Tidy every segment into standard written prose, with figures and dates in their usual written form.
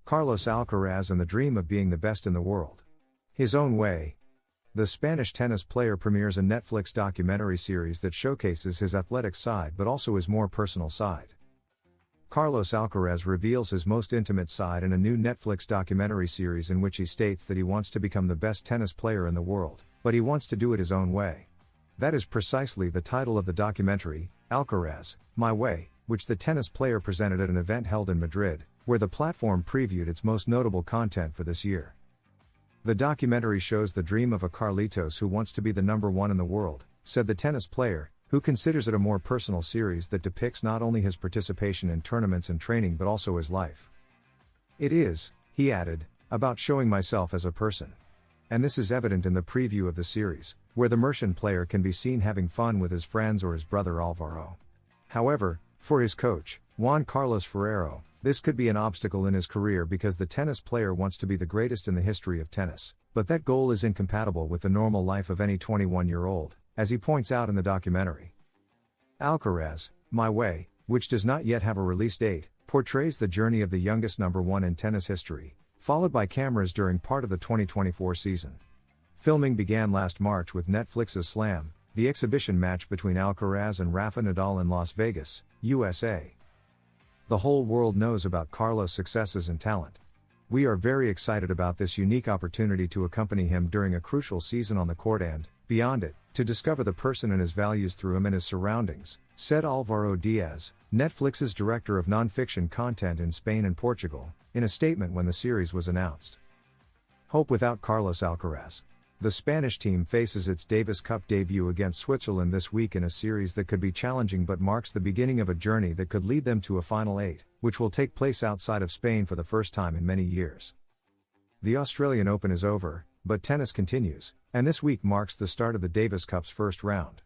Carlos Alcaraz and the dream of being the best in the world. His own way. The Spanish tennis player premieres a Netflix documentary series that showcases his athletic side but also his more personal side. Carlos Alcaraz reveals his most intimate side in a new Netflix documentary series in which he states that he wants to become the best tennis player in the world, but he wants to do it his own way. That is precisely the title of the documentary, Alcaraz, My Way, which the tennis player presented at an event held in Madrid, where the platform previewed its most notable content for this year. The documentary shows the dream of a Carlitos who wants to be the number one in the world, said the tennis player, who considers it a more personal series that depicts not only his participation in tournaments and training but also his life. It is, he added, about showing myself as a person. And this is evident in the preview of the series, where the Murcian player can be seen having fun with his friends or his brother Alvaro. However, for his coach, Juan Carlos Ferrero, this could be an obstacle in his career because the tennis player wants to be the greatest in the history of tennis, but that goal is incompatible with the normal life of any 21-year-old, as he points out in the documentary. Alcaraz, My Way, which does not yet have a release date, portrays the journey of the youngest number one in tennis history, followed by cameras during part of the 2024 season. Filming began last March with Netflix's Slam, the exhibition match between Alcaraz and Rafa Nadal in Las Vegas, USA. The whole world knows about Carlos' successes and talent. We are very excited about this unique opportunity to accompany him during a crucial season on the court and, beyond it, to discover the person and his values through him and his surroundings, said Álvaro Diaz, Netflix's director of non-fiction content in Spain and Portugal, in a statement when the series was announced. Hope without Carlos Alcaraz. The Spanish team faces its Davis Cup debut against Switzerland this week in a series that could be challenging but marks the beginning of a journey that could lead them to a Final Eight, which will take place outside of Spain for the first time in many years. The Australian Open is over, but tennis continues, and this week marks the start of the Davis Cup's first round.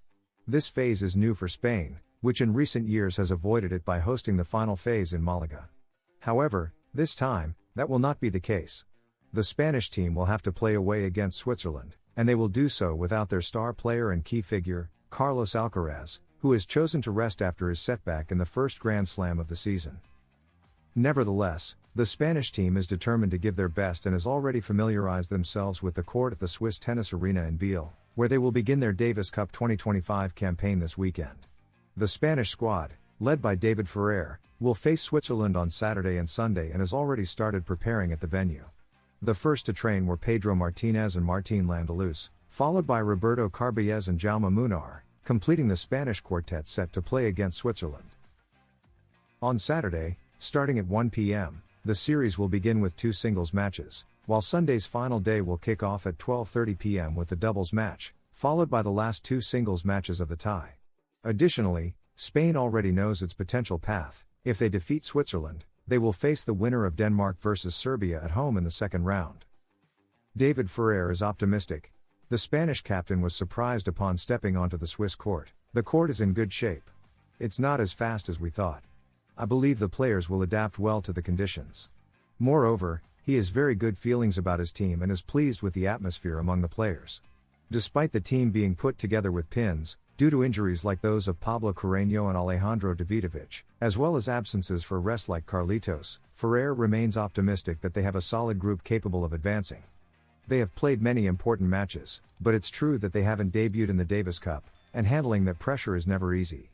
This phase is new for Spain, which in recent years has avoided it by hosting the final phase in Malaga. However, this time, that will not be the case. The Spanish team will have to play away against Switzerland, and they will do so without their star player and key figure, Carlos Alcaraz, who has chosen to rest after his setback in the first Grand Slam of the season. Nevertheless, the Spanish team is determined to give their best and has already familiarized themselves with the court at the Swiss tennis arena in Biel, where they will begin their Davis Cup 2025 campaign this weekend. The Spanish squad, led by David Ferrer, will face Switzerland on Saturday and Sunday and has already started preparing at the venue. The first to train were Pedro Martinez and Martín Landaluz, followed by Roberto Carballés and Jaume Munar, completing the Spanish quartet set to play against Switzerland. On Saturday, starting at 1 p.m., the series will begin with 2 singles matches, while Sunday's final day will kick off at 12:30 p.m. with the doubles match, followed by the last 2 singles matches of the tie. Additionally, Spain already knows its potential path. If they defeat Switzerland, they will face the winner of Denmark versus Serbia at home in the second round. David Ferrer is optimistic. The Spanish captain was surprised upon stepping onto the Swiss court. The court is in good shape. It's not as fast as we thought. I believe the players will adapt well to the conditions. Moreover, he has very good feelings about his team and is pleased with the atmosphere among the players. Despite the team being put together with pins, due to injuries like those of Pablo Carreño and Alejandro Davidovich, as well as absences for rest like Carlitos, Ferrer remains optimistic that they have a solid group capable of advancing. They have played many important matches, but it's true that they haven't debuted in the Davis Cup, and handling that pressure is never easy.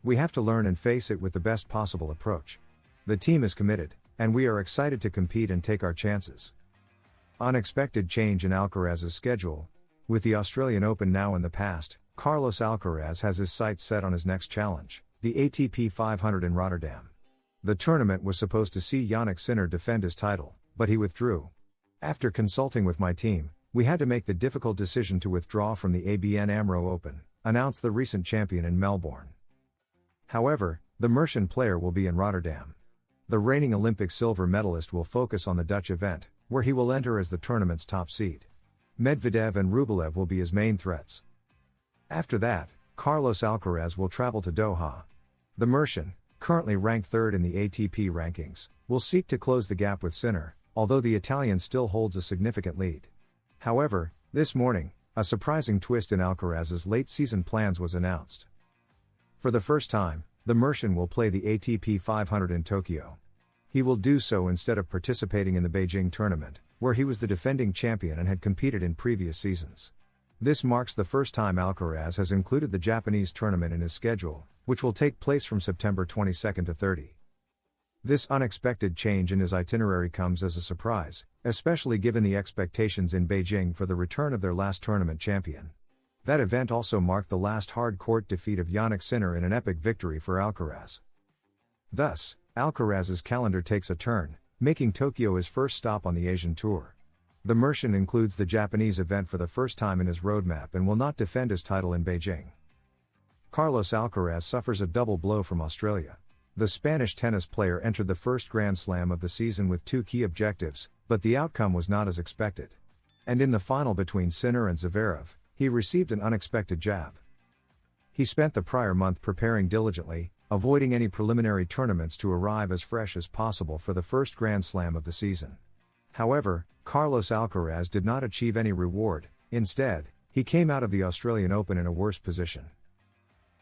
We have to learn and face it with the best possible approach. The team is committed, and we are excited to compete and take our chances. Unexpected change in Alcaraz's schedule. With the Australian Open now in the past, Carlos Alcaraz has his sights set on his next challenge, the ATP 500 in Rotterdam. The tournament was supposed to see Jannik Sinner defend his title, but he withdrew. After consulting with my team, we had to make the difficult decision to withdraw from the ABN AMRO Open, announced the recent champion in Melbourne. However, the Murcian player will be in Rotterdam. The reigning Olympic silver medalist will focus on the Dutch event, where he will enter as the tournament's top seed. Medvedev and Rublev will be his main threats. After that, Carlos Alcaraz will travel to Doha. The Murcian, currently ranked third in the ATP rankings, will seek to close the gap with Sinner, although the Italian still holds a significant lead. However, this morning, a surprising twist in Alcaraz's late-season plans was announced. For the first time, the Murcian will play the ATP 500 in Tokyo. He will do so instead of participating in the Beijing tournament, where he was the defending champion and had competed in previous seasons. This marks the first time Alcaraz has included the Japanese tournament in his schedule, which will take place from September 22 to 30. This unexpected change in his itinerary comes as a surprise, especially given the expectations in Beijing for the return of their last tournament champion. That event also marked the last hard-court defeat of Jannik Sinner in an epic victory for Alcaraz. Thus, Alcaraz's calendar takes a turn, making Tokyo his first stop on the Asian Tour. The Mercian includes the Japanese event for the first time in his roadmap and will not defend his title in Beijing. Carlos Alcaraz suffers a double blow from Australia. The Spanish tennis player entered the first Grand Slam of the season with two key objectives, but the outcome was not as expected. And in the final between Sinner and Zverev, he received an unexpected jab. He spent the prior month preparing diligently, avoiding any preliminary tournaments to arrive as fresh as possible for the first Grand Slam of the season. However, Carlos Alcaraz did not achieve any reward. Instead, he came out of the Australian Open in a worse position.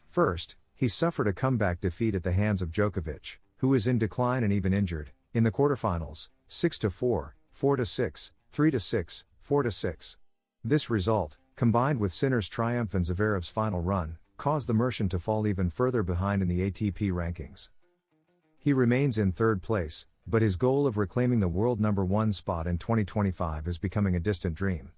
First, he suffered a comeback defeat at the hands of Djokovic, who is in decline and even injured, in the quarterfinals, 6-4, 4-6, 3-6, 4-6. This result, combined with Sinner's triumph and Zverev's final run, caused the Mercian to fall even further behind in the ATP rankings. He remains in third place, but his goal of reclaiming the world #1 spot in 2025 is becoming a distant dream.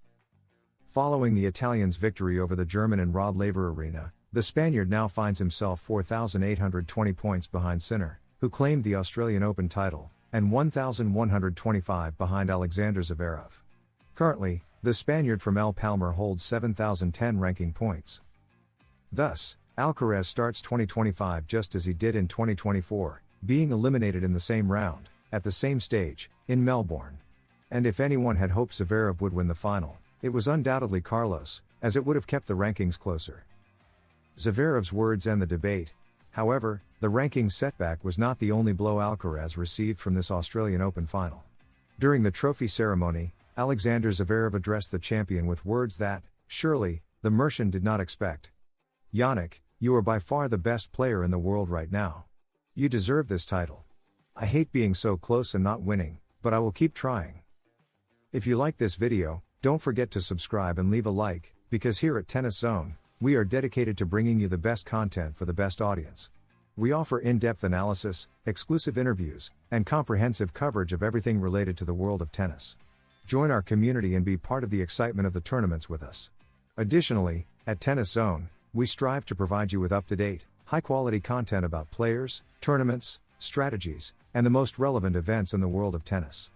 Following the Italian's victory over the German in Rod Laver Arena, the Spaniard now finds himself 4,820 points behind Sinner, who claimed the Australian Open title, and 1,125 behind Alexander Zverev. Currently, the Spaniard from El Palmar holds 7,010 ranking points. Thus, Alcaraz starts 2025 just as he did in 2024, being eliminated in the same round, at the same stage, in Melbourne. And if anyone had hoped Zverev would win the final, it was undoubtedly Carlos, as it would have kept the rankings closer. Zverev's words end the debate. However, the rankings setback was not the only blow Alcaraz received from this Australian Open final. During the trophy ceremony, Alexander Zverev addressed the champion with words that, surely, the Mercian did not expect. "Jannik, you are by far the best player in the world right now. You deserve this title. I hate being so close and not winning, but I will keep trying." If you like this video, don't forget to subscribe and leave a like, because here at Tennis Zone, we are dedicated to bringing you the best content for the best audience. We offer in-depth analysis, exclusive interviews, and comprehensive coverage of everything related to the world of tennis. Join our community and be part of the excitement of the tournaments with us. Additionally, at Tennis Zone, we strive to provide you with up-to-date, high-quality content about players, tournaments, strategies, and the most relevant events in the world of tennis.